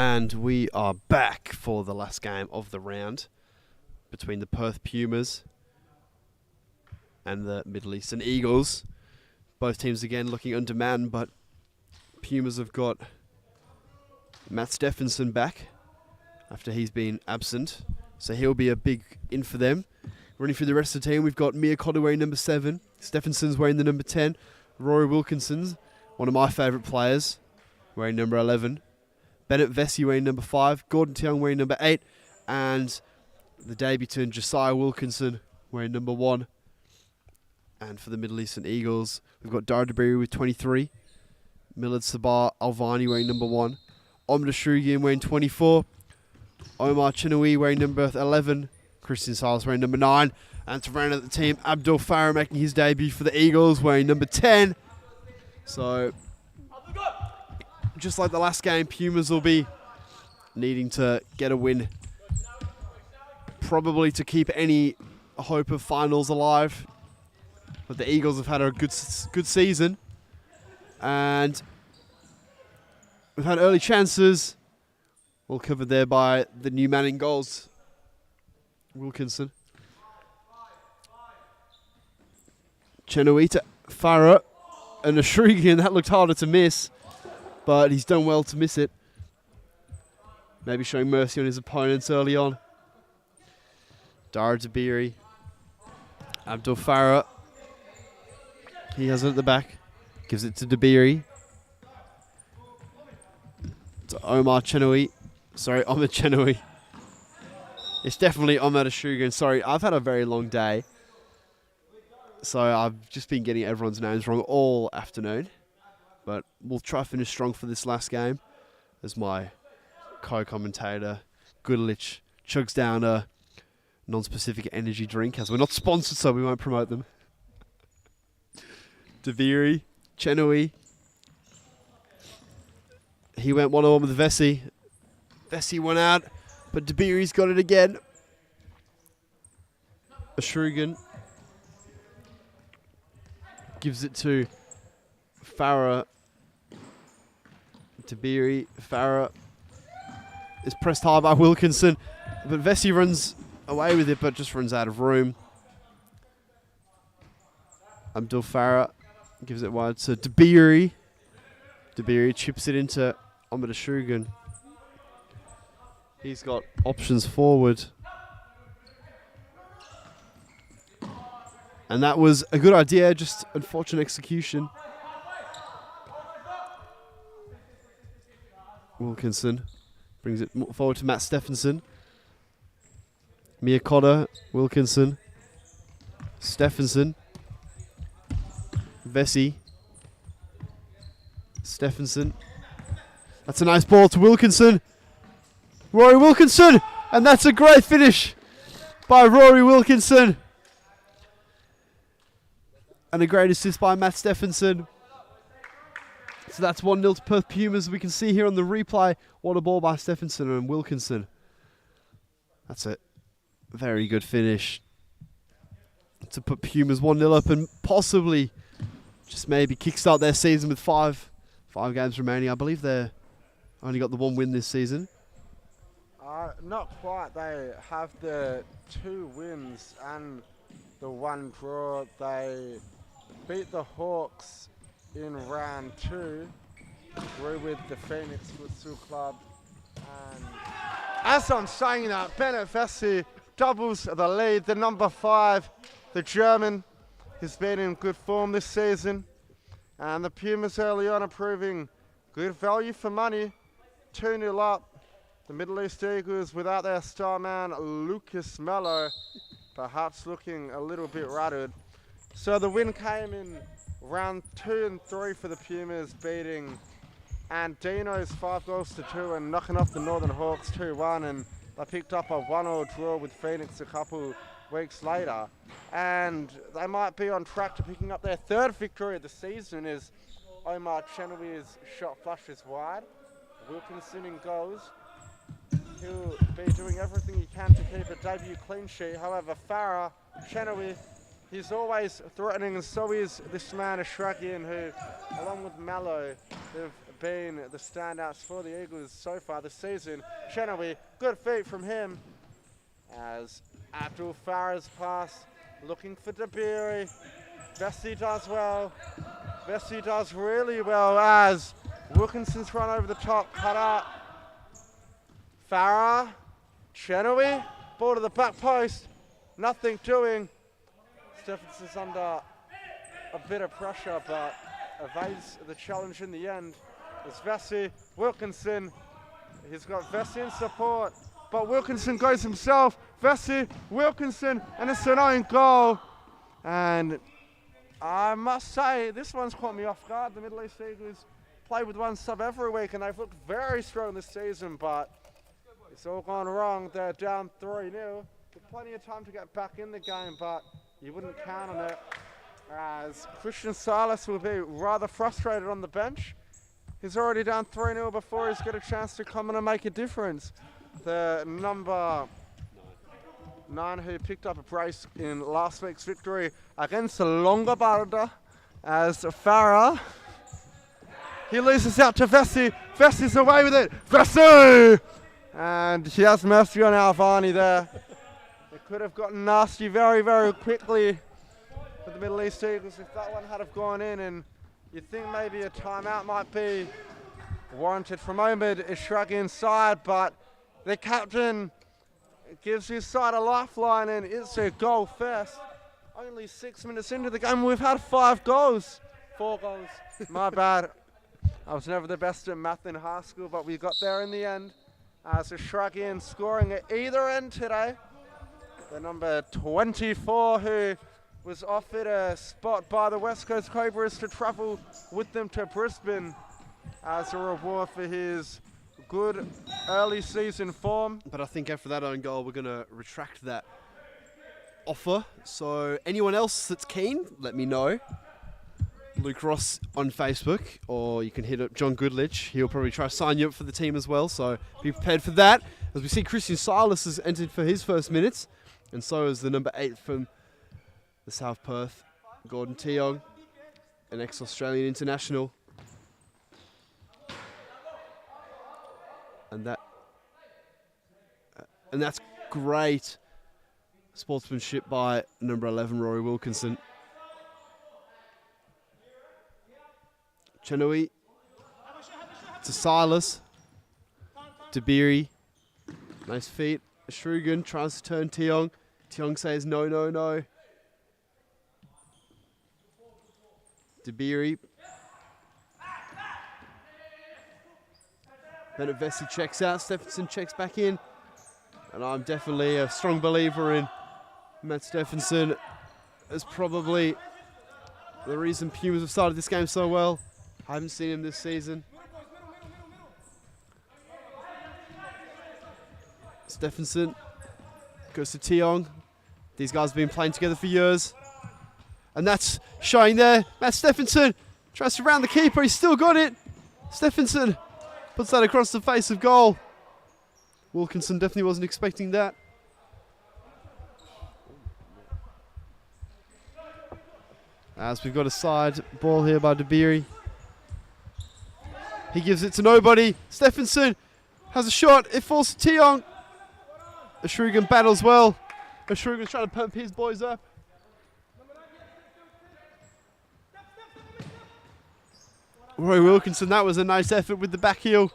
And we are back for the last game of the round between the Perth Pumas and the Middle Eastern Eagles. Both teams again looking undermanned, but Pumas have got Matt Stephenson back after he's been absent, so he'll be a big in for them. Running through the rest of the team, we've got Mia Cotter wearing number 7, Stephenson's wearing the number 10, Rory Wilkinson's, one of my favourite players, wearing number 11, Bennett Vesey wearing number 5, Gordon Tiong wearing number 8, and the debutant Josiah Wilkinson wearing number 1. And for the Middle Eastern Eagles, we've got Dara Dabiri with 23, Millard Sabah Alvani wearing number 1, Omda Shrugian wearing 24, Omar Chinoui wearing number 11, Christian Silas wearing number 9, and to round out the team, Abdul Farah making his debut for the Eagles wearing number 10. So, just like the last game, Pumas will be needing to get a win, probably to keep any hope of finals alive. But the Eagles have had a good season, and we've had early chances. Well covered there by the new man in goals, Wilkinson. Chenoita, Farah, and Ashrugian. That looked harder to miss, but he's done well to miss it. Maybe showing mercy on his opponents early on. Dara Dabiri, Abdul Farah. He has it at the back. Gives it to Dabiri. To Omar Chenoui. Sorry, Omar Chenoui. It's definitely Omar Ashrugian. Sorry, I've had a very long day, so I've just been getting everyone's names wrong all afternoon. But we'll try to finish strong for this last game as my co-commentator, Goodlich, chugs down a non-specific energy drink, as we're not sponsored, so we won't promote them. Daviri, Chenoui. He went one-on-one with Vesey. Vesey went out, but Dabiri's got it again. Ashrugan gives it to Farah. Dabiri, Farah is pressed hard by Wilkinson, but Vesey runs away with it, but just runs out of room. Abdul Farah gives it wide to Dabiri. Dabiri chips it into Ahmed Ashrugan. He's got options forward. And that was a good idea, just unfortunate execution. Wilkinson brings it forward to Matt Stephenson. Mia Cotter, Wilkinson, Stephenson, Vesey, Stephenson. That's a nice ball to Wilkinson. Rory Wilkinson, and that's a great finish by Rory Wilkinson. And a great assist by Matt Stephenson. So that's 1-0 to Perth Pumas. We can see here on the replay, what a ball by Stephenson and Wilkinson. That's a very good finish to put Pumas 1-0 up and possibly just maybe kickstart their season with five games remaining. I believe they've only got the 1 win this season. Not quite. They have the 2 wins and the 1 draw. They beat the Hawks in round 2, drew with the Phoenix Futsal Club. And as I'm saying that, Bennett Vesey doubles the lead. The number 5, the German, has been in good form this season. And the Pumas early on are proving good value for money. 2-0 up. The Middle East Eagles without their star man, Lucas Mello, perhaps looking a little bit rattled. So the win came in round 2 and 3 for the Pumas, beating Andino's 5-2 and knocking off the Northern Hawks 2-1. And they picked up a 1-1 draw with Phoenix a couple weeks later. And they might be on track to picking up their 3rd victory of the season as Omar Chenowier's shot flushes wide. Wilkinson in goals. He'll be doing everything he can to keep a debut clean sheet. However, Farah, Chenoui, he's always threatening, and so is this man Ashragian, who, along with Mallow, have been the standouts for the Eagles so far this season. Chenoweth, good feet from him as Abdul Farah's pass, looking for Dabiri. Vesey does well. Vesey does really well as Wilkinson's run over the top, cut out. Farah, Chenoweth, ball to the back post, nothing doing. Stephenson's under a bit of pressure, but evades the challenge in the end. It's Vesey, Wilkinson. He's got Vesey in support, but Wilkinson goes himself. Vesey, Wilkinson, and it's an own goal. And I must say, this one's caught me off guard. The Middle East Eagles play with one sub every week, and they've looked very strong this season, but it's all gone wrong. They're down 3-0. With plenty of time to get back in the game, but you wouldn't count on it, as Christian Silas will be rather frustrated on the bench. He's already down 3-0 before he's got a chance to come in and make a difference. The number 9 who picked up a brace in last week's victory against Longobarda, as Farah. He loses out to Vesey. Vesey's away with it. Vesey! And he has mercy on Alvani there. It could have gotten nasty very, very quickly for the Middle East Eagles if that one had have gone in, and you'd think maybe a timeout might be warranted from Omid Ishraghi inside, but the captain gives his side a lifeline, and it's a goal first. Only 6 minutes into the game, we've had 5 goals. 4 goals, my bad. I was never the best at math in high school, but we got there in the end. So Ishraghi scoring at either end today. The number 24 who was offered a spot by the West Coast Cobras to travel with them to Brisbane as a reward for his good early season form. But I think after that own goal, we're going to retract that offer. So anyone else that's keen, let me know. Luke Ross on Facebook, or you can hit up John Goodlich. He'll probably try to sign you up for the team as well, so be prepared for that. As we see, Christian Silas has entered for his first minutes, and so is the number 8 from the South Perth, Gordon Teong, an ex-Australian international. And that's great sportsmanship by number 11, Rory Wilkinson. Chenoweth to Silas. Dabiri. Nice feet. Shrugan tries to turn Teong. Teong says no, no, no. Dabiri. Bennett Vesey checks out. Stephenson checks back in. And I'm definitely a strong believer in Matt Stephenson as probably the reason Pumas have started this game so well. I haven't seen him this season. Stephenson goes to Teong. These guys have been playing together for years. And that's showing there. Matt Stephenson tries to round the keeper. He's still got it. Stephenson puts that across the face of goal. Wilkinson definitely wasn't expecting that. As we've got a side ball here by Dabiri. He gives it to nobody. Stephenson has a shot. It falls to Teong. Ashrugan battles well. Ashrugan's trying to pump his boys up. Roy Wilkinson, that was a nice effort with the back heel.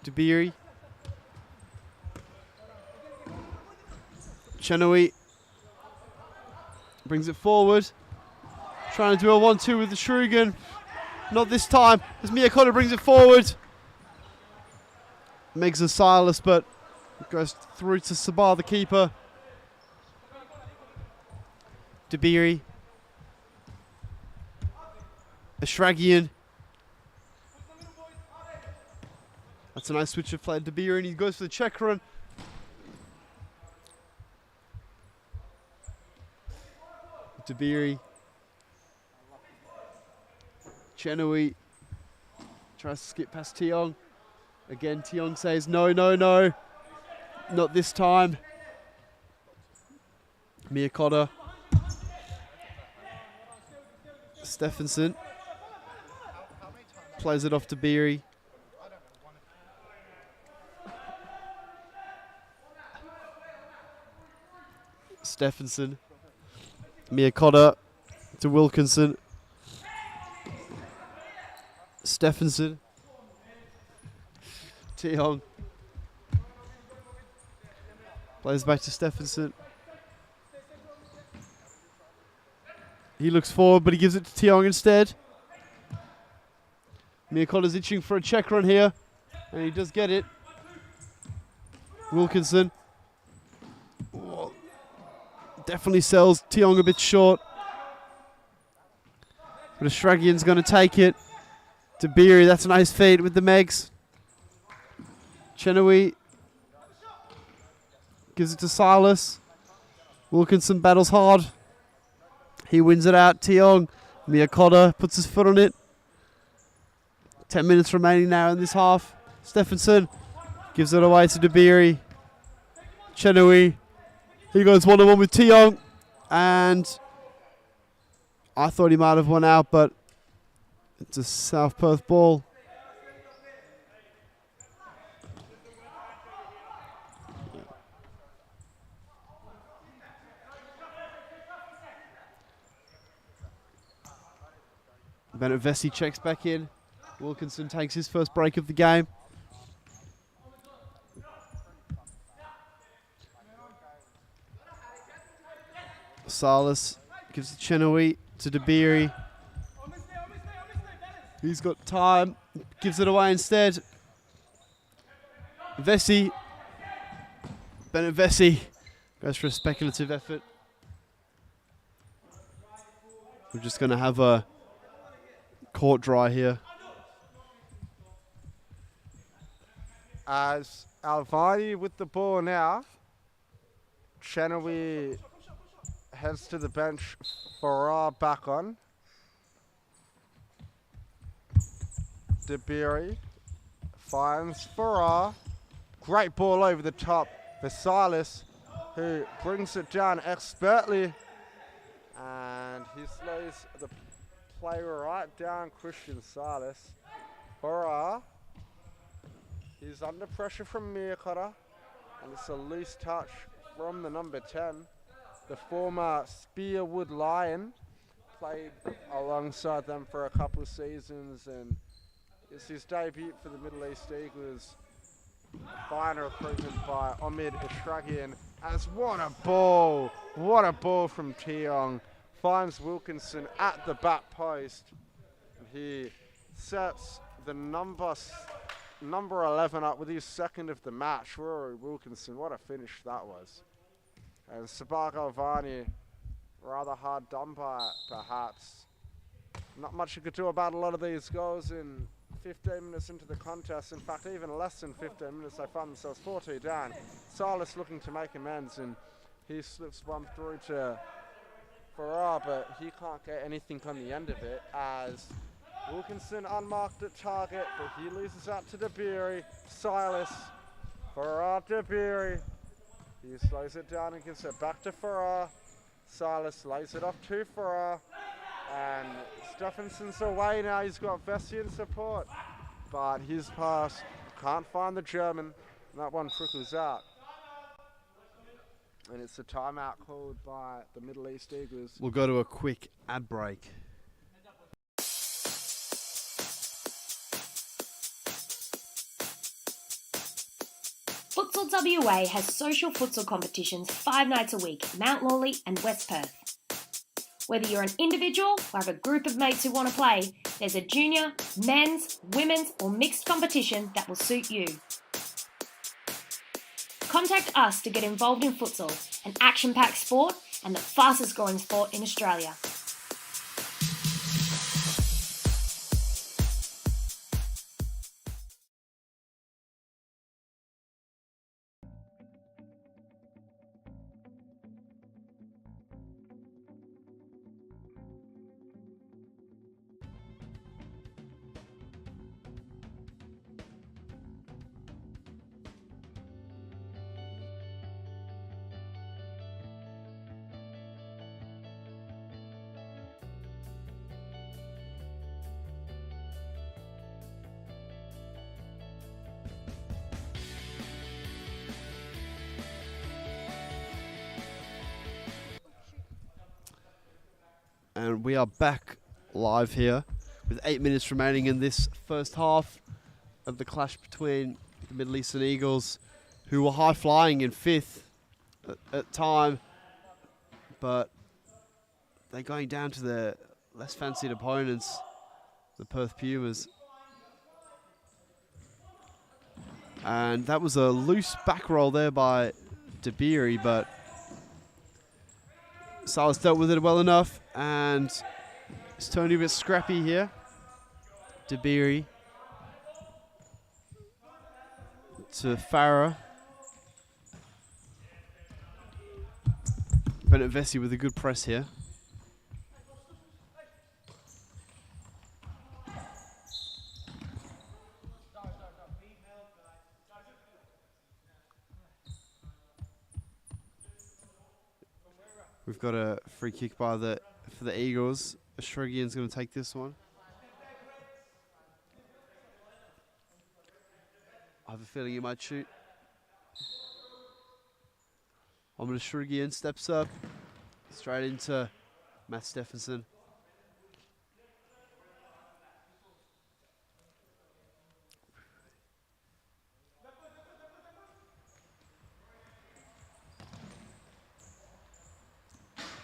Dabiri. Chenoweth brings it forward. Trying to do a 1-2 with the Shrugan. Not this time, as Miyakota brings it forward. Megs and Silas, but it goes through to Sabar, the keeper. Dabiri. Ashragian. That's a nice switch of play. Dabiri, and he goes for the check run. Dabiri. Chenoweth tries to skip past Teong. Again, Teong says no, no, no. Not this time. Miyakotta. Stephenson. Plays it off to Beery. Stephenson. Miyakotta to Wilkinson. Stephenson. Tiong. Plays back to Stephenson. He looks forward, but he gives it to Tiong instead. Miyakotta's itching for a check run here, and he does get it. Wilkinson. Oh, definitely sells Tiong a bit short. But Australian's going to take it to Beery. That's a nice feed with the Megs. Chenoweth gives it to Silas. Wilkinson battles hard. He wins it out. Tiong. Miyakotta puts his foot on it. 10 minutes remaining now in this half. Stephenson gives it away to DeBeery. Chenoweth. He goes one-on-one with Tiong. And I thought he might have won out, but it's a South Perth ball. Bennett Vesey checks back in. Wilkinson takes his first break of the game. Silas gives the Chenoweth to DeBeery. He's got time. Gives it away instead. Vesey. Bennett Vesey goes for a speculative effort. We're just going to have a court dry here. As Alvani with the ball now, Chenoweth heads to the bench. Farrar back on. DeBeery finds Farrar. Great ball over the top for Silas, who brings it down expertly. And he slows the play right down Christian Silas. Farrar. He's under pressure from Miyakotta, and it's a loose touch from the number 10. The former Spearwood Lion played alongside them for a couple of seasons, and it's his debut for the Middle East Eagles. Fine recruitment by Omid Ishragian. As what a ball from Tiong. Finds Wilkinson at the back post. And he sets the number 11 up with his second of the match. Rory Wilkinson, what a finish that was. And Sabak Alvani, rather hard done by, perhaps. Not much you could do about a lot of these goals in 15 minutes into the contest. In fact, even less than 15 minutes, they found themselves 4-2 down. Silas looking to make amends, and he slips one through to Farrar, but he can't get anything on the end of it, as Wilkinson unmarked at target, but he loses out to DeBeery. Silas, Farrar, DeBeery. He slows it down and gives it back to Farrar. Silas lays it off to Farrar. And Stephenson's away now. He's got Vesey in support. But his pass can't find the German. And that one trickles out. And it's a timeout called by the Middle East Eagles. We'll go to a quick ad break. Futsal WA has social futsal competitions 5 nights a week in Mount Lawley and West Perth. Whether you're an individual or have a group of mates who want to play, there's a junior, men's, women's or mixed competition that will suit you. Contact us to get involved in futsal, an action-packed sport and the fastest growing sport in Australia. And we are back live here with 8 minutes remaining in this first half of the clash between the Middle Eastern Eagles, who were high flying in 5th at time, but they're going down to their less fancied opponents, the Perth Pumas. And that was a loose back roll there by DeBeery, but Silas dealt with it well enough, and it's turning a bit scrappy here. DeBeery to Farah. Bennett Vesey with a good press here. We've got a free kick for the Eagles. Ashregian's going to take this one. I have a feeling he might shoot. Ashregian steps up straight into Matt Stephenson.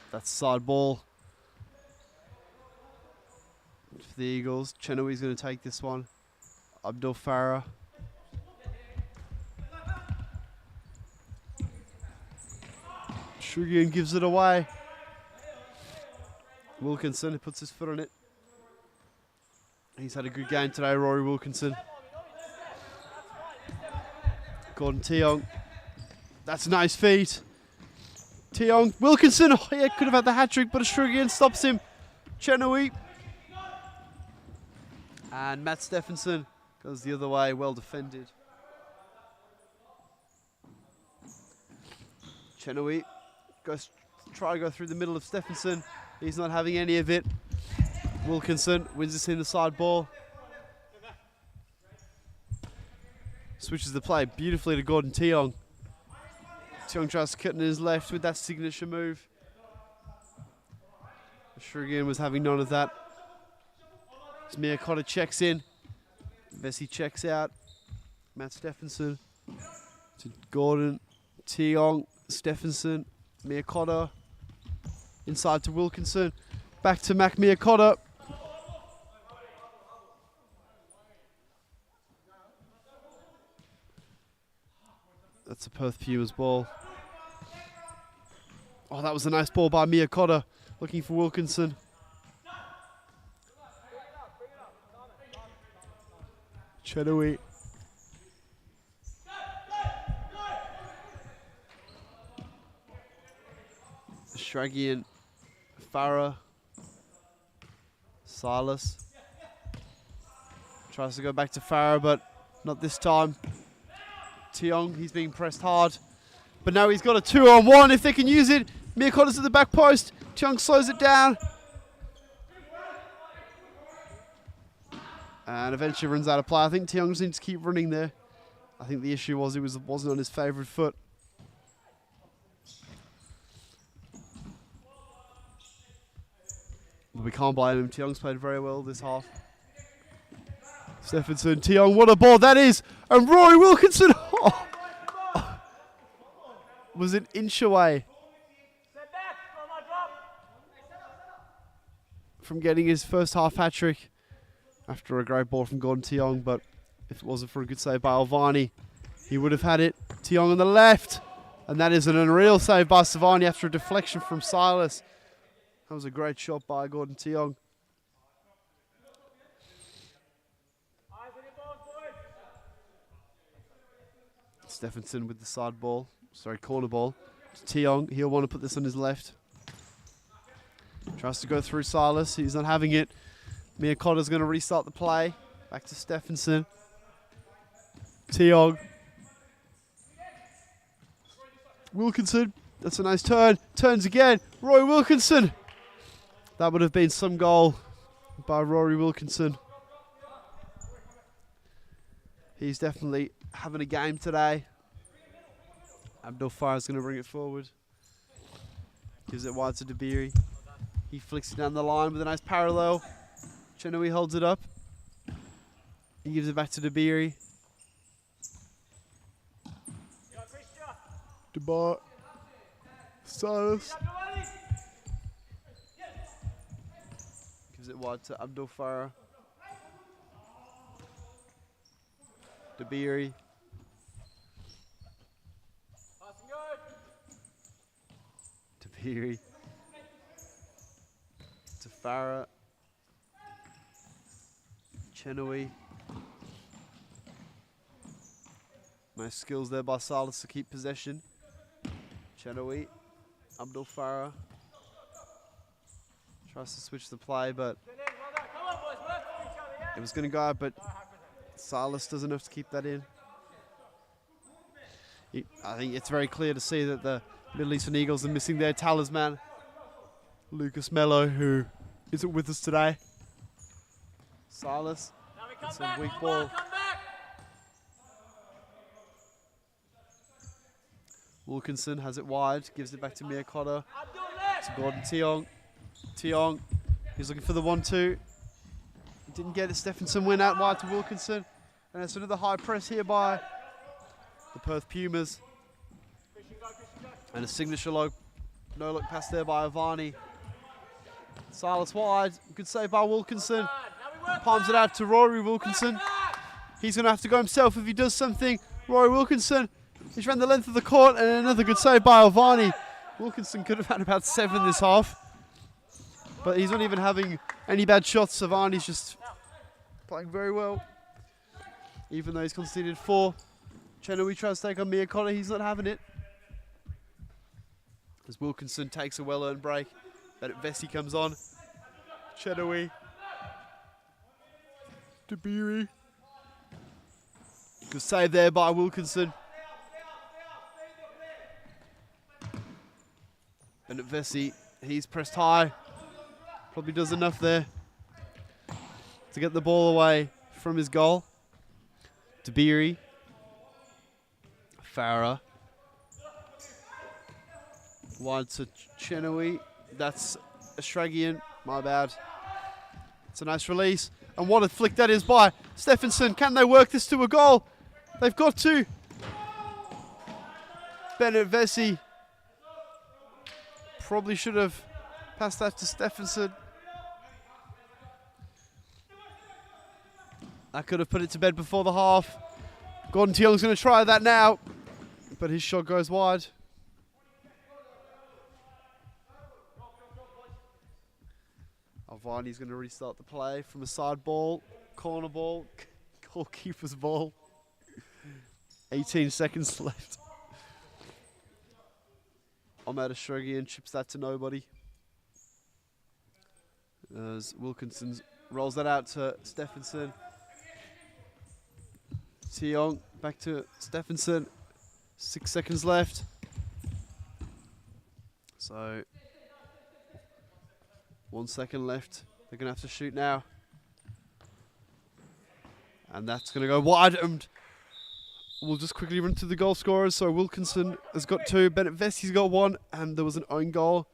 That's side ball for the Eagles. Chenoweth's going to take this one. Abdul Farah. Shrugian gives it away. Wilkinson puts his foot on it. He's had a good game today, Rory Wilkinson. Gordon Tiong. That's a nice feed. Tiong, Wilkinson, oh yeah, could have had the hat-trick, but Ashrugian stops him. Chenoweth. And Matt Stephenson goes the other way, well defended. Chenoweth goes, try to go through the middle of Stephenson. He's not having any of it. Wilkinson wins this in the side ball. Switches the play beautifully to Gordon Tiong. Tiong tries to cut in his left with that signature move. Ashrugian was having none of that. Mia Cotter checks in. Vesey checks out. Matt Stephenson to Gordon Tiong. Stephenson. Mia Cotter. Inside to Wilkinson. Back to Mac Mia Cotter. That's a Perth Pumas ball. Oh, that was a nice ball by Mia Cotter. Looking for Wilkinson. Chenoweth. Shragian. Farah. Silas. Tries to go back to Farah, but not this time. Tiong, he's being pressed hard. But now he's got a 2-on-1 if they can use it. Mia Cotter's at the back post. Tiong slows it down. And eventually runs out of play. I think Tiong just needs to keep running there. I think the issue was wasn't on his favourite foot. But we can't blame him. Tiong's played very well this half. Stephenson, Tiong, what a ball that is! And Rory Wilkinson was an inch away from getting his first half hat-trick after a great ball from Gordon Tiong, but if it wasn't for a good save by Alvani, he would have had it. Tiong on the left, and that is an unreal save by Savani after a deflection from Silas. That was a great shot by Gordon Tiong. Stephenson with the side ball. Sorry, corner ball. Tiong, he'll want to put this on his left. Tries to go through Silas. He's not having it. Mia Cotter's going to restart the play. Back to Stephenson. Tiong. Wilkinson. That's a nice turn. Turns again. Roy Wilkinson. That would have been some goal by Rory Wilkinson. He's definitely having a game today. Abdul Farah's going to bring it forward. Gives it wide to DeBeery. He flicks it down the line with a nice parallel. Chenui holds it up. He gives it back to Dabiri. Debar. Silas. Gives it wide to Abdul Farah. Dabiri. Dabiri. To Farah. Chenui. Nice skills there by Silas to keep possession. Chenui. Abdul Farah. Tries to switch the play, but it was going to go out, but Silas does enough to keep that in. I think it's very clear to see that the Middle Eastern Eagles are missing their talisman, Lucas Mello, who isn't with us today. Silas, it's a weak ball. Wilkinson has it wide, gives it back to Mia Cotter. To Gordon Tiong. Tiong, he's looking for the 1-2. Didn't get it. Stephenson went out wide to Wilkinson. And it's another high press here by the Perth Pumas. And a signature no look pass there by Avani. Silas wide. Good save by Wilkinson. Palms it out to Rory Wilkinson. He's going to have to go himself if he does something. Rory Wilkinson. He's ran the length of the court, and another good save by Avani. Wilkinson could have had about 7 this half. But he's not even having any bad shots. Avani's just playing very well. Even though he's conceded 4. Chenui tries to take on Mia Cotter. He's not having it. As Wilkinson takes a well-earned break. But Vesey comes on. Chenui. Dabiri. Good save there by Wilkinson. And Vesey, he's pressed high. Probably does enough there to get the ball away from his goal. Dabiri. Farah. Wide to Chenui. That's Australian. My bad. It's a nice release. And what a flick that is by Stephenson. Can they work this to a goal? They've got to. Bennett Vesey probably should have passed that to Stephenson. I could have put it to bed before the half. Gordon Tiong's going to try that now, but his shot goes wide. Avani's going to restart the play from a side ball, corner ball, goalkeeper's ball. 18 seconds left. Ahmed Ashragian chips that to nobody. As Wilkinson rolls that out to Stephenson. Tiong back to Stephenson. 6 seconds left. So 1 second left. They're going to have to shoot now. And that's going to go wide. And we'll just quickly run through the goal scorers. So Wilkinson has got 2. Bennett Vesey's got 1. And there was an own goal.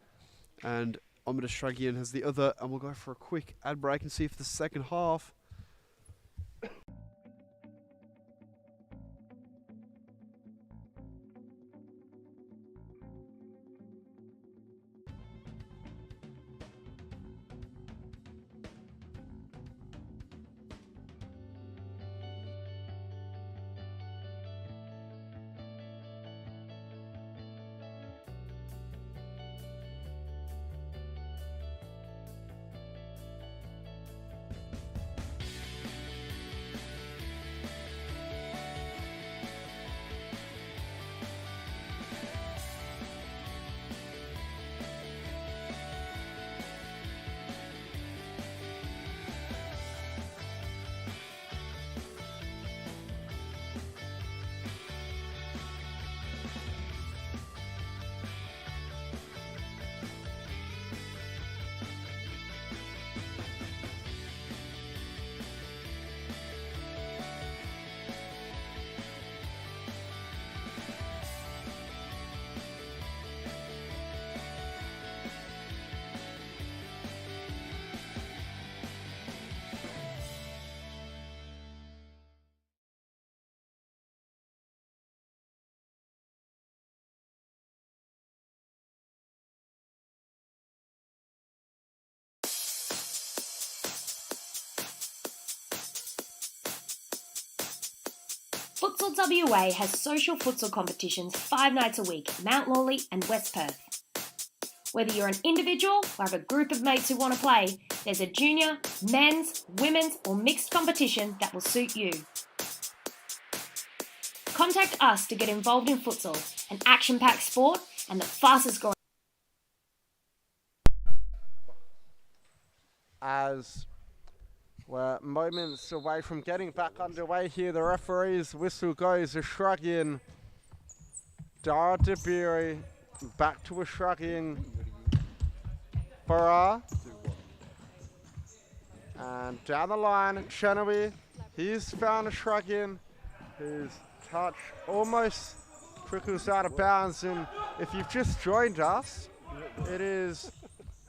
And Ahmed Ashragian has the other. And we'll go for a quick ad break and see if the second half Futsal WA has social futsal competitions 5 nights a week, Mount Lawley and West Perth. Whether you're an individual or have a group of mates who want to play, there's a junior, men's, women's or mixed competition that will suit you. Contact us to get involved in futsal, an action-packed sport and the fastest growing. As we're moments away from getting back underway here, the referee's whistle goes, a shrug in. Dara Dabiri back to a shrug in. Farah. And down the line, Chenawi, he's found a shrug in. His touch almost trickles out of bounds, and if you've just joined us, it is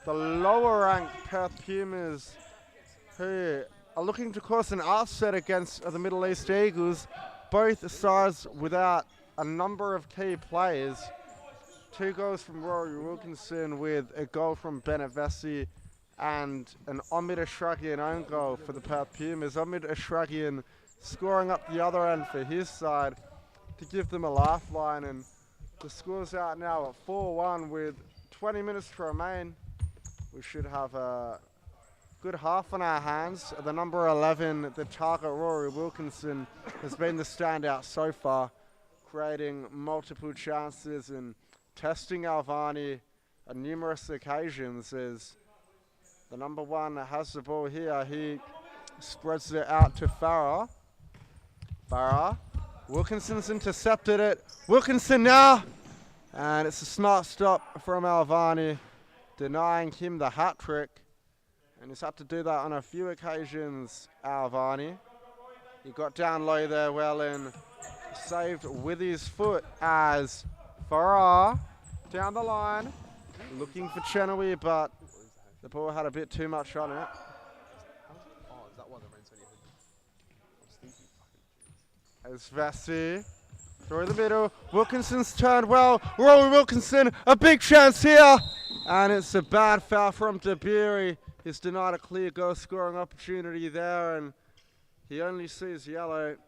the lower ranked Perth Pumas who are looking to cause an upset against the Middle East Eagles. Both sides without a number of key players. 2 goals from Rory Wilkinson with a goal from Bennett Vesey and an Omid Ashragian own goal for the Perth Pumas. Omid Ashragian scoring up the other end for his side to give them a lifeline, and the score's out now at 4-1 with 20 minutes to remain. We should have a good half on our hands. The number 11, the target Rory Wilkinson, has been the standout so far, creating multiple chances and testing Alvani on numerous occasions. As the number 1 has the ball here, he spreads it out to Farah. Farah, Wilkinson's intercepted it. Wilkinson now, and it's a smart stop from Alvani, denying him the hat trick. And he's had to do that on a few occasions, Alvani. He got down low there well and saved with his foot as Farah down the line, looking for Chenawi, but the ball had a bit too much on it. As Vesey through the middle, Wilkinson's turned well. Rory Wilkinson, a big chance here, and it's a bad foul from Dabiri. He's denied a clear goal scoring opportunity there, and he only sees yellow.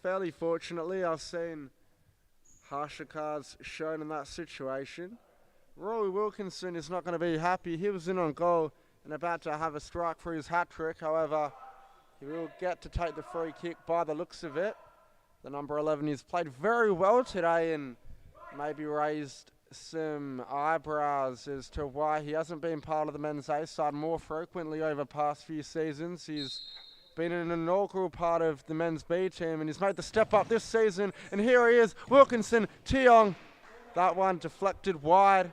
Fairly fortunately, I've seen harsher cards shown in that situation. Rory Wilkinson is not going to be happy. He was in on goal and about to have a strike for his hat trick. However, he will get to take the free kick by the looks of it. The number 11 has played very well today and maybe raised some eyebrows as to why he hasn't been part of the men's A side more frequently over the past few seasons. He's been an inaugural part of the men's B team, and he's made the step up this season. And here he is, Wilkinson, Tiong. That one deflected wide.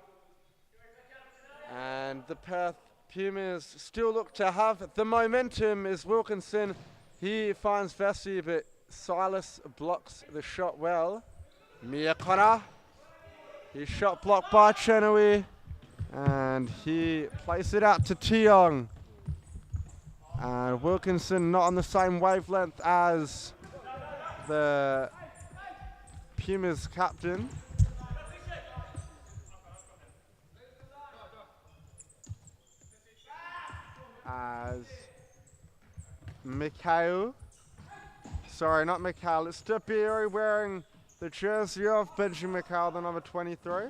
And the Perth Pumas still look to have the momentum as Wilkinson, he finds Vesey, but Silas blocks the shot well. Mia Connor, his shot blocked by Chenawi, and he plays it out to Tiong. And Wilkinson not on the same wavelength as the Pumas captain. As Mikhail, sorry, not Mikhail, it's Dabiri wearing the jersey of Benjamin Mikhail, the number 23.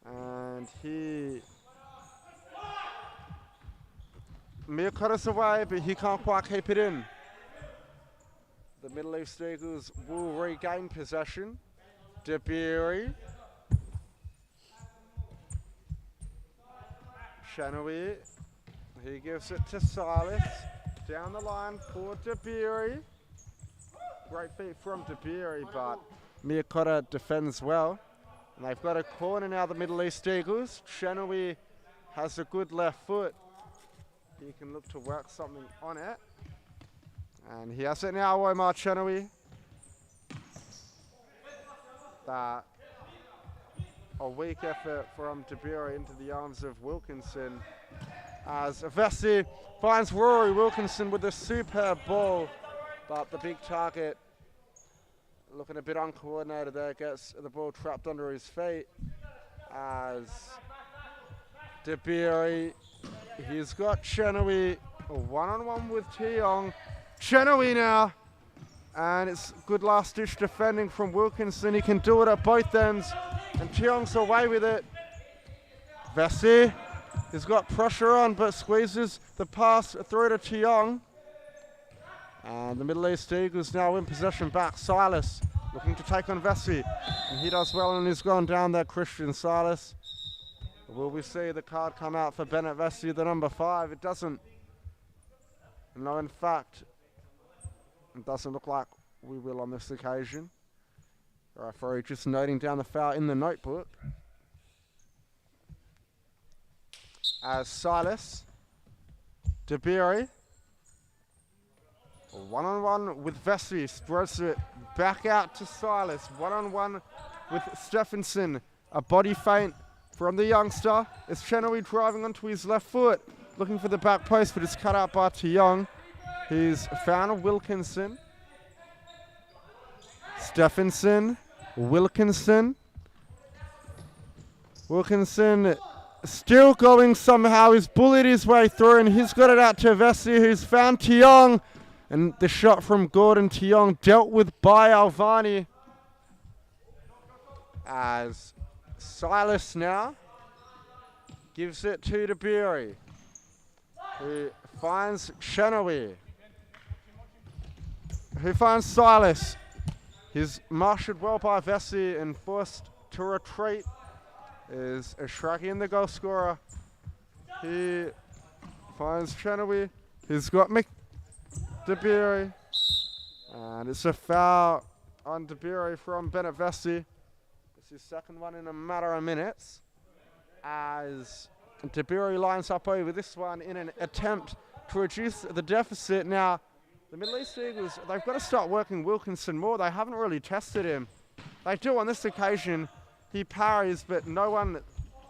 And he Mia cut us away, but he can't quite keep it in. The Middle East Eagles will regain possession. Dabiri. Chenawi. He gives it to Silas. Down the line for Dabiri. Great feat from Dabiri, but Miyakota defends well. And they've got a corner now, the Middle East Eagles. Chenawi has a good left foot. He can look to work something on it. And he has it now, Omar Chenawi. That a weak effort from Dabiri into the arms of Wilkinson. As Vesey finds Rory Wilkinson with a superb ball, but the big target looking a bit uncoordinated there, gets the ball trapped under his feet. As Dabiri, he's got Chenawi one-on-one with Tiong. Chenawi now And it's good last-ditch defending from Wilkinson. He can do it at both ends. And Tiong's away with it. Vesey has got pressure on, but squeezes the pass through to Tiong. And the Middle East Eagles now in possession back. Silas looking to take on Vesey. And he does well and he's gone down there, Christian Silas. Will we see the card come out for Bennett Vesey, the number 5? It doesn't. No, in fact, it doesn't look like we will on this occasion. The referee just noting down the foul in the notebook. As Silas, DeBeery, one-on-one with Vesey, spreads it back out to Silas. One-on-one with Stephenson. A body feint from the youngster. It's Chenoweth driving onto his left foot, looking for the back post, but it's cut out by Tiong. He's found Wilkinson. Stephenson, Wilkinson. Wilkinson still going somehow. He's bullied his way through and he's got it out to Vesey, who's found Tiong. And the shot from Gordon Tiong dealt with by Alvani. As Silas now gives it to DeBeery, who finds Chenoweth, who finds Silas. He's marshaled well by Vesey and forced to retreat. Is Ashraki the goal scorer. He finds Chenoweth. He's got DeBeery. And it's a foul on DeBeery from Bennett Vesey. It's his second one in a matter of minutes. As DeBeery lines up over this one in an attempt to reduce the deficit. Now, the Middle East Eagles, they've got to start working Wilkinson more. They haven't really tested him. They do on this occasion. He parries, but no one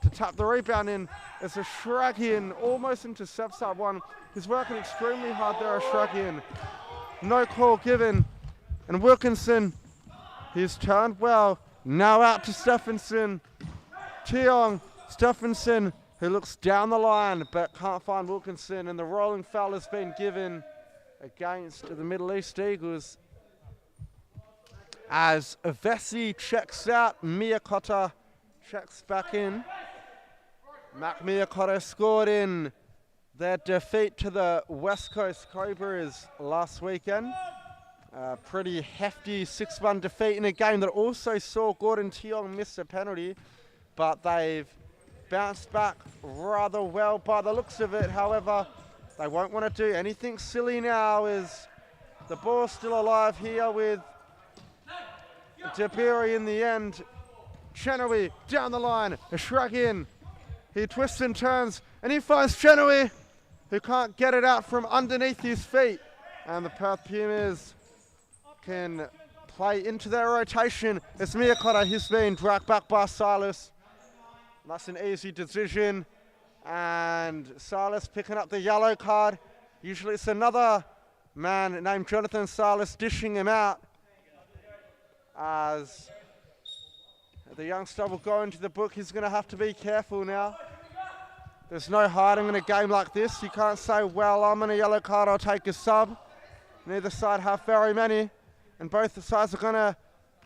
to tap the rebound in. As Ashrakian almost intercepts that one. He's working extremely hard there, Ashrakian. No call given. And Wilkinson, he's turned well. Now out to Stephenson. Tiong, Stephenson, who looks down the line, but can't find Wilkinson. And the rolling foul has been given against the Middle East Eagles. As Vesey checks out, Miyakota checks back in. Mac Miyakota scored in their defeat to the West Coast Cobras last weekend. A pretty hefty 6-1 defeat in a game that also saw Gordon Tiong miss a penalty, but they've bounced back rather well by the looks of it. However, they won't want to do anything silly now, as the ball's still alive here with DeBeery in the end. Chenoweth down the line, a shrug in. He twists and turns, and he finds Chenoweth, who can't get it out from underneath his feet. And the Perth Pumas can play into their rotation. It's Miyakota, he's being dragged back by Silas. That's an easy decision. And Silas picking up the yellow card. Usually it's another man named Jonathan Silas dishing him out, as the youngster will go into the book. He's going to have to be careful now. There's no hiding in a game like this. You can't say, well, I'm on a yellow card, I'll take a sub. Neither side have very many, and both sides are going to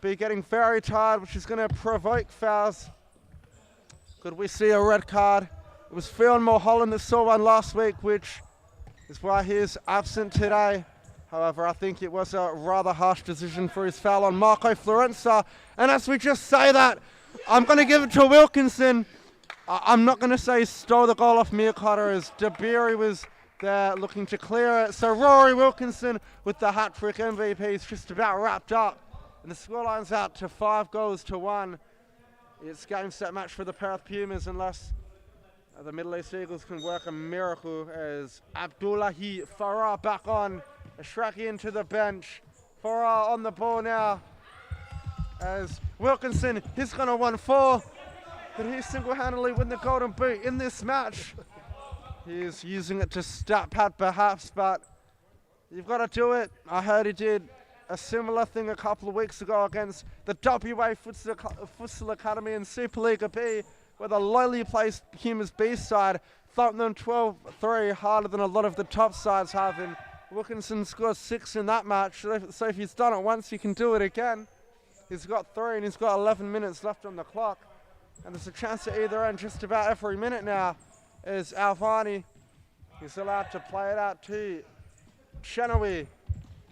be getting very tired, which is going to provoke fouls. Could we see a red card? It was Fionn Mulholland that saw one last week, which is why he is absent today. However, I think it was a rather harsh decision for his foul on Marco Florenza. And as we just say that, I'm going to give it to Wilkinson. I'm not going to say he stole the goal off Miyakota, as DeBeery was there looking to clear it. So Rory Wilkinson with the hat-trick. MVP is just about wrapped up. And the scoreline's out to 5-1. It's game set match for the Perth Pumas, unless the Middle East Eagles can work a miracle, as Abdullahi Farah back on. Ashraki into the bench. Farah on the ball now, as Wilkinson, he's going to 1-4. Could he single-handedly win the Golden Boot in this match? He is using it to stat pad perhaps, but you've got to do it. I heard he did a similar thing a couple of weeks ago against the WA Futsal Academy in Supa-Liga B, where the lowly placed Pumas B side thumped them 12-3 harder than a lot of the top sides have. And Wilkinson scored 6 in that match, so if he's done it once, he can do it again. He's got 3 and he's got 11 minutes left on the clock. And there's a chance at either end just about every minute now is Alvani. He's allowed to play it out to Chenoweth,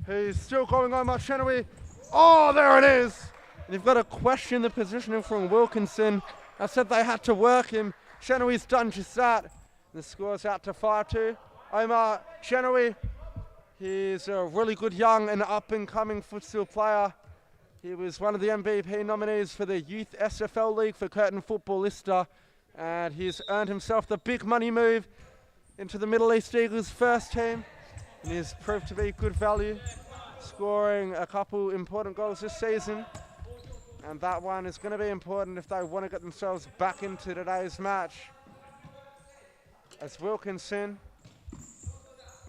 who's still going on. Chenoweth. Oh, there it is. And you've got to question the positioning from Wilkinson. I said they had to work him. Chenoweth's done just that. The score's out to 5-2. Omar Chenoweth. He's a really good young and up-and-coming futsal player. He was one of the MVP nominees for the Youth SFL League for Curtin Footballista, and he's earned himself the big money move into the Middle East Eagles first team, and he's proved to be good value, scoring a couple important goals this season, and that one is going to be important if they want to get themselves back into today's match. As Wilkinson,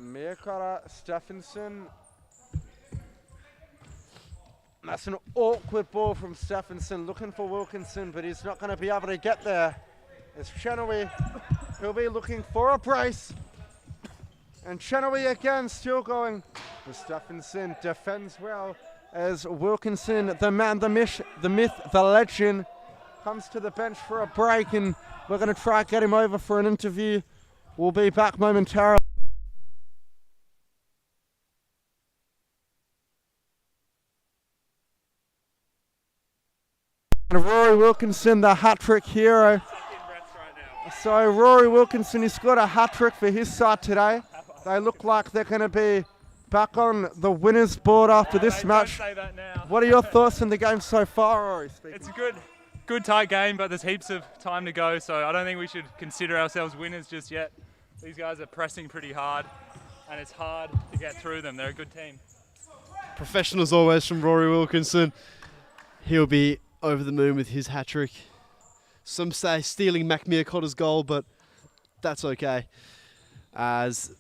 Miyakara, Stephenson. That's an awkward ball from Stephenson, looking for Wilkinson, but he's not going to be able to get there. It's Chenoweth. He'll be looking for a brace. And Chenoweth again still going. But Stephenson defends well as Wilkinson, the man, the myth, the legend, comes to the bench for a break, and we're going to try and get him over for an interview. We'll be back momentarily. And Rory Wilkinson, the hat-trick hero. So Rory Wilkinson, he scored a hat-trick for his side today. They look like they're going to be back on the winner's board after this match. Don't say that now. What are your thoughts on the game so far, Rory? It's a good tight game, but there's heaps of time to go, so I don't think we should consider ourselves winners just yet. These guys are pressing pretty hard, and it's hard to get through them. They're a good team. Professional as always from Rory Wilkinson. He'll be over the moon with his hat-trick. Some say stealing Mac Miakotta's goal, but that's okay, as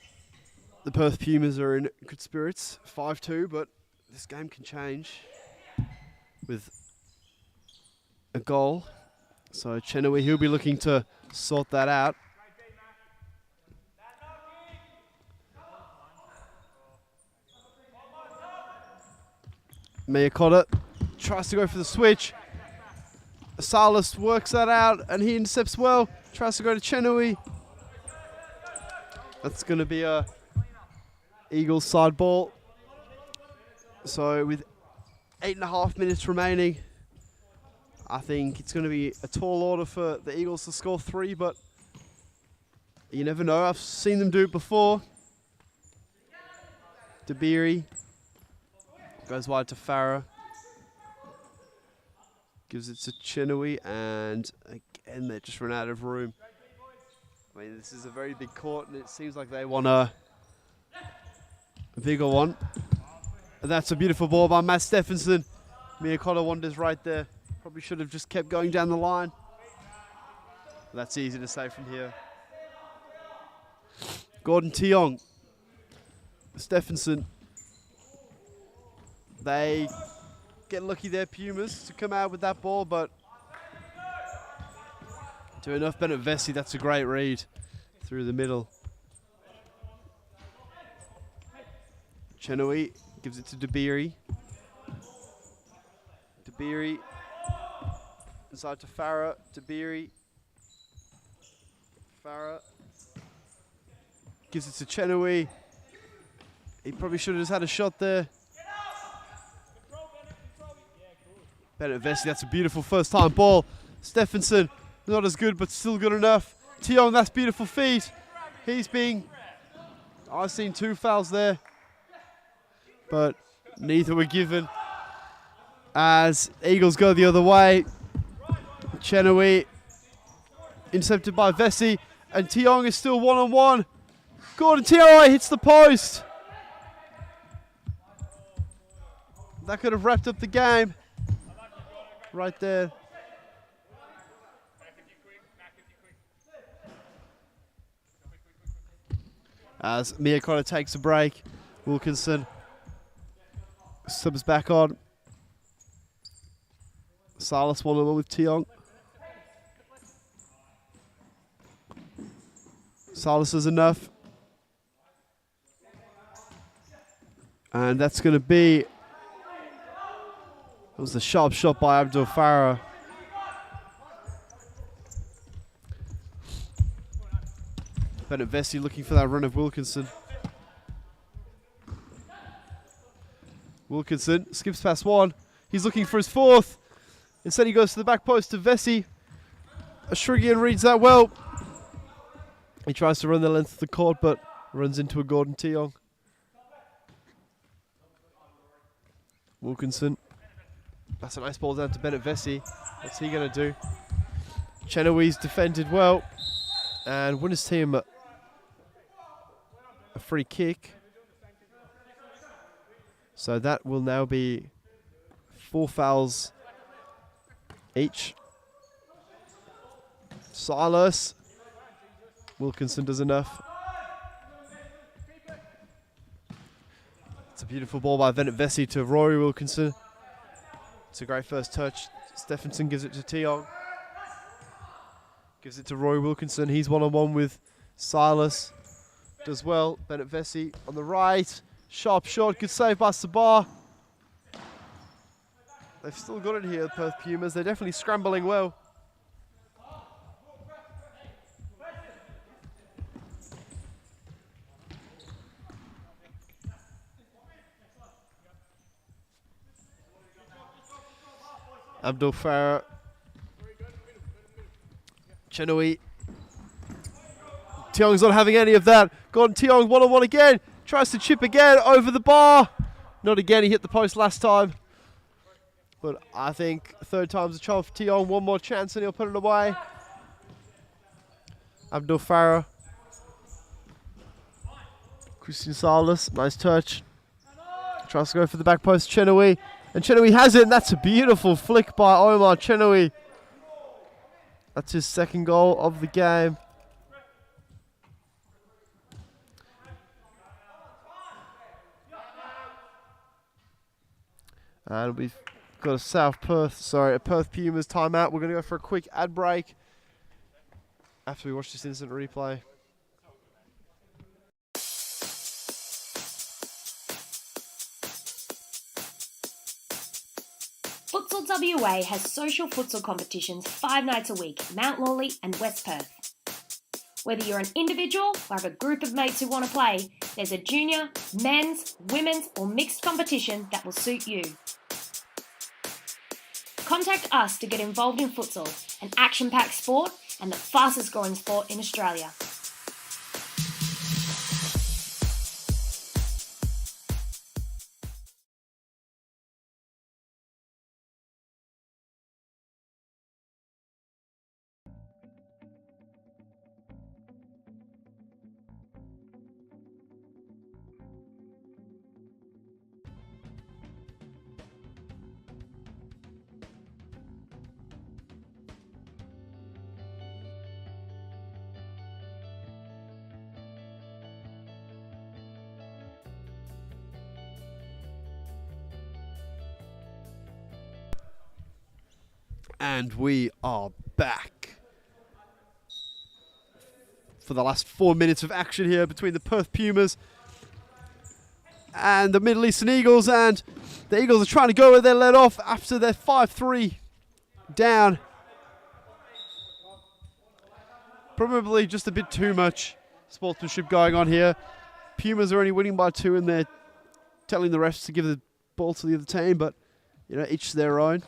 the Perth Pumas are in good spirits, 5-2, but this game can change with a goal. So Chenoweth, he'll be looking to sort that out. Miakotta tries to go for the switch. Salas works that out and he intercepts well. Tries to go to Chenoweth. That's going to be a Eagles side ball. So with 8.5 minutes remaining, I think it's going to be a tall order for the Eagles to score 3, but you never know. I've seen them do it before. Dabiri goes wide to Farah. Gives it to Chenoweth, and again they just run out of room. I mean, this is a very big court, and it seems like they want a bigger one. And that's a beautiful ball by Matt Stephenson. Miakotta wanders right there. Probably should have just kept going down the line. That's easy to say from here. Gordon Tiong, Stephenson. They get lucky there, Pumas, to come out with that ball, but to enough. Bennett Vesey, that's a great read through the middle. Chenoweth gives it to Dabiri. Dabiri inside to Farah. Dabiri. Farah gives it to Chenoweth. He probably should have just had a shot there. Bennett Vesey, that's a beautiful first time ball. Stephenson, not as good, but still good enough. Tiong, that's beautiful feet. I've seen 2 fouls there, but neither were given as Eagles go the other way. Chenoweth intercepted by Vesey, and Tiong is still one-on-one. Gordon Tiong hits the post. That could have wrapped up the game right there. As Miakotta takes a break, Wilkinson subs back on. Salas one-on-one with Tiong. Salas is enough. And that's going to be... It was a sharp shot by Abdul Farah. Bennett Vesey looking for that run of Wilkinson. Wilkinson skips past one. He's looking for his fourth. Instead he goes to the back post to Vesey. Ashrigian reads that well. He tries to run the length of the court, but runs into a Gordon Tiong. Wilkinson. That's a nice ball down to Bennett Vesey. What's he going to do? Chenoweth's defended well. And winners team a free kick. So that will now be 4 fouls each. Silas. Wilkinson does enough. It's a beautiful ball by Bennett Vesey to Rory Wilkinson. It's a great first touch. Stephenson gives it to Tiong. Gives it to Rory Wilkinson. He's one-on-one with Silas. Does well. Bennett Vesey on the right. Sharp shot. Good save by Sabah. They've still got it here, the Perth Pumas. They're definitely scrambling well. Abdul Farah. Chenoweth. Tiong's not having any of that. Gordon Tiong one-on-one again. Tries to chip again over the bar. Not again. He hit the post last time. But I think third time's a charm for Tiong. One more chance and he'll put it away. Abdul Farah. Christian Salas. Nice touch. Tries to go for the back post. Chenoweth. And Chenoweth has it. And that's a beautiful flick by Omar Chenoweth. That's his second goal of the game. And we've got a Perth Pumas timeout. We're going to go for a quick ad break after we watch this instant replay. Futsal WA has social futsal competitions 5 nights a week, Mount Lawley and West Perth. Whether you're an individual or have a group of mates who want to play, there's a junior, men's, women's or mixed competition that will suit you. Contact us to get involved in futsal, an action-packed sport and the fastest growing sport in Australia. And we are back for the last 4 minutes of action here between the Perth Pumas and the Middle Eastern Eagles. And the Eagles are trying to go where they let off after their 5-3 down. Probably just a bit too much sportsmanship going on here. Pumas are only winning by 2 and they're telling the refs to give the ball to the other team, but you know, each their own.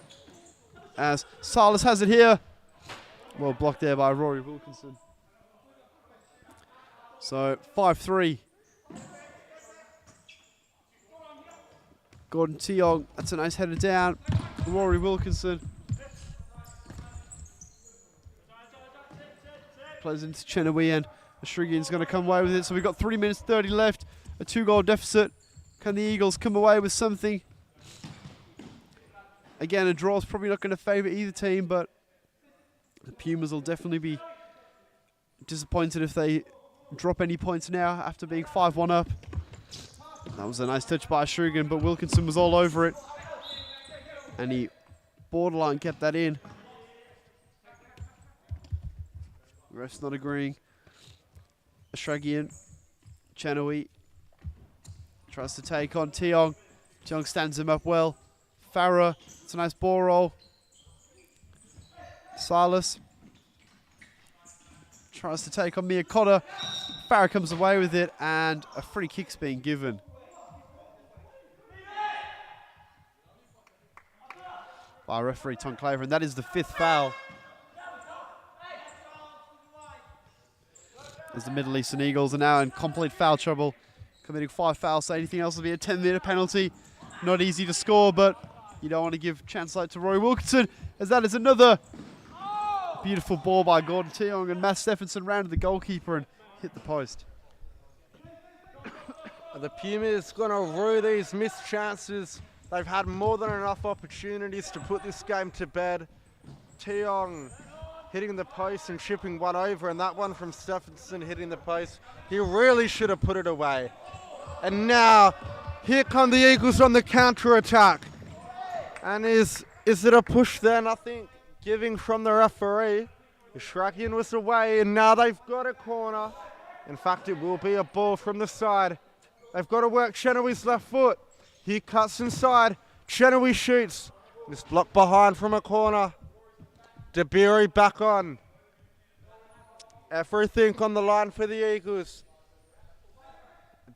As Silas has it here. Well blocked there by Rory Wilkinson. So 5-3. Gordon Tiong. That's a nice header down. Rory Wilkinson. Plays into Chenoweth and Ashrigian's going to come away with it. So we've got 3 minutes 30 left. A 2-goal deficit. Can the Eagles come away with something? Again, a draw is probably not going to favour either team, but the Pumas will definitely be disappointed if they drop any points now after being 5-1 up. That was a nice touch by Ashrigian, but Wilkinson was all over it. And he borderline kept that in. The ref's not agreeing. Ashrigian, Chenoweth, Tries to take on Tiong. Tiong stands him up well. Farah, it's a nice ball roll. Silas tries to take on Miyakota. Farah comes away with it, and a free kick's being given. By referee Tom Claver, and that is the 5th foul. As the Middle Eastern Eagles are now in complete foul trouble, committing 5 fouls, so anything else will be a 10-minute penalty. Not easy to score, but you don't want to give chance like to Roy Wilkinson, as that is another beautiful ball by Gordon Tiong, and Matt Stephenson rounded the goalkeeper and hit the post. The Pumas going to rue these missed chances. They've had more than enough opportunities to put this game to bed. Tiong hitting the post and chipping one over, and that one from Stephenson hitting the post. He really should have put it away. And now, here come the Eagles on the counter-attack. And is it a push there? Nothing giving from the referee. Shrakian was away, and now they've got a corner. In fact, it will be a ball from the side. They've got to work Chenawi's left foot. He cuts inside. Chenawi shoots. It's blocked behind from a corner. Dabiri back on. Everything on the line for the Eagles.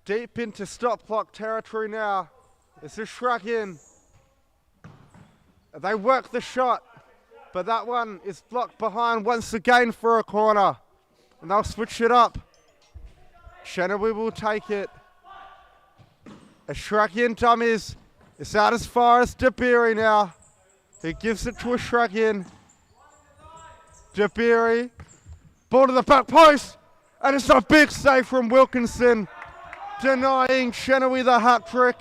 Deep into stop clock territory now. This is Shrakian. They work the shot, but that one is blocked behind once again for a corner. And they'll switch it up. Chenawi will take it. A Shrakian dummies. It's out as far as Dabiri now. He gives it to a Shrakian. Dabiri. Ball to the back post. And it's a big save from Wilkinson. Denying Chenawi the hat-trick.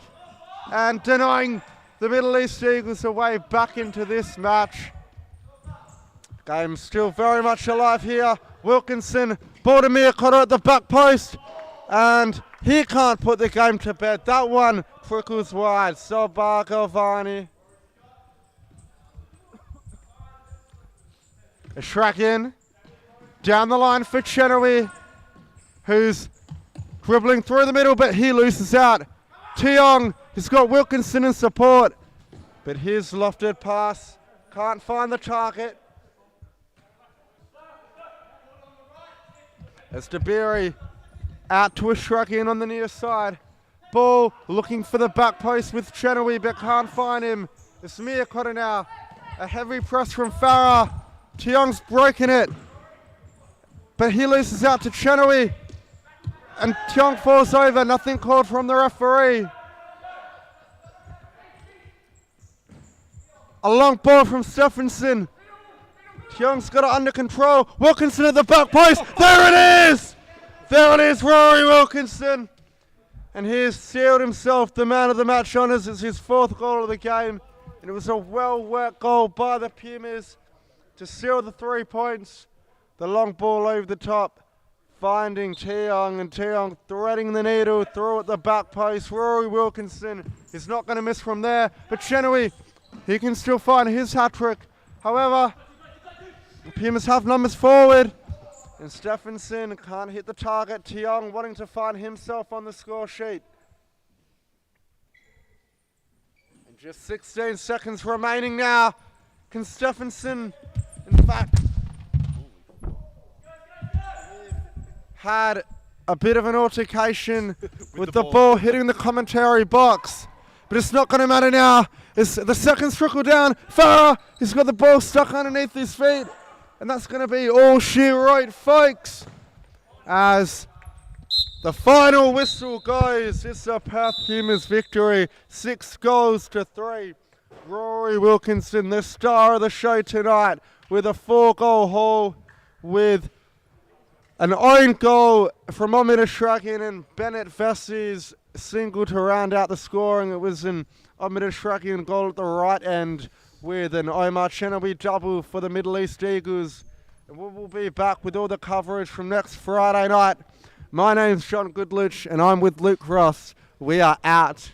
And denying the Middle East Eagles a way back into this match. Game still very much alive here. Wilkinson. Ball to Miyakota at the back post. And he can't put the game to bed. That one trickles wide. Sobar Galvani. A Shrakian. Down the line for Chenawi, who's dribbling through the middle, but he loses out. Tiong has got Wilkinson in support, but his lofted pass can't find the target. As Dabiri out to a Shrakian on the near side. Ball looking for the back post with Chenawi, but can't find him. It's Miyakota now. A heavy press from Farah. Tiong's breaking it, but he loses out to Chenawi. And Tiong falls over. Nothing called from the referee. A long ball from Stephenson. Tiong's got it under control. Wilkinson at the back post. There it is! There it is, Rory Wilkinson. And he has sealed himself the man of the match honours. It's his 4th goal of the game. And it was a well-worked goal by the Pumas to seal the 3 points. The long ball over the top, finding Tiong, and Tiong threading the needle through at the back post. Rory Wilkinson is not going to miss from there, but Chenawi, he can still find his hat-trick. However, the Pumas have numbers forward, and Stephenson can't hit the target. Tiong wanting to find himself on the score sheet. And just 16 seconds remaining now. Can Stephenson, in fact, had a bit of an altercation with the ball hitting the commentary box. But it's not going to matter now. It's the seconds trickle down. Farah, he's got the ball stuck underneath his feet. And that's going to be all she wrote, folks. As the final whistle goes, it's a Perth Pumas victory. 6 goals to 3. Rory Wilkinson, the star of the show tonight, with a 4-goal haul, with an own goal from Omid Shrakian and Bennett Vessi's single to round out the scoring. It was an Omid Shrakian goal at the right end with an Omar Chenawi double for the Middle East Eagles. And we will be back with all the coverage from next Friday night. My name's John Goodlich and I'm with Luke Ross. We are out.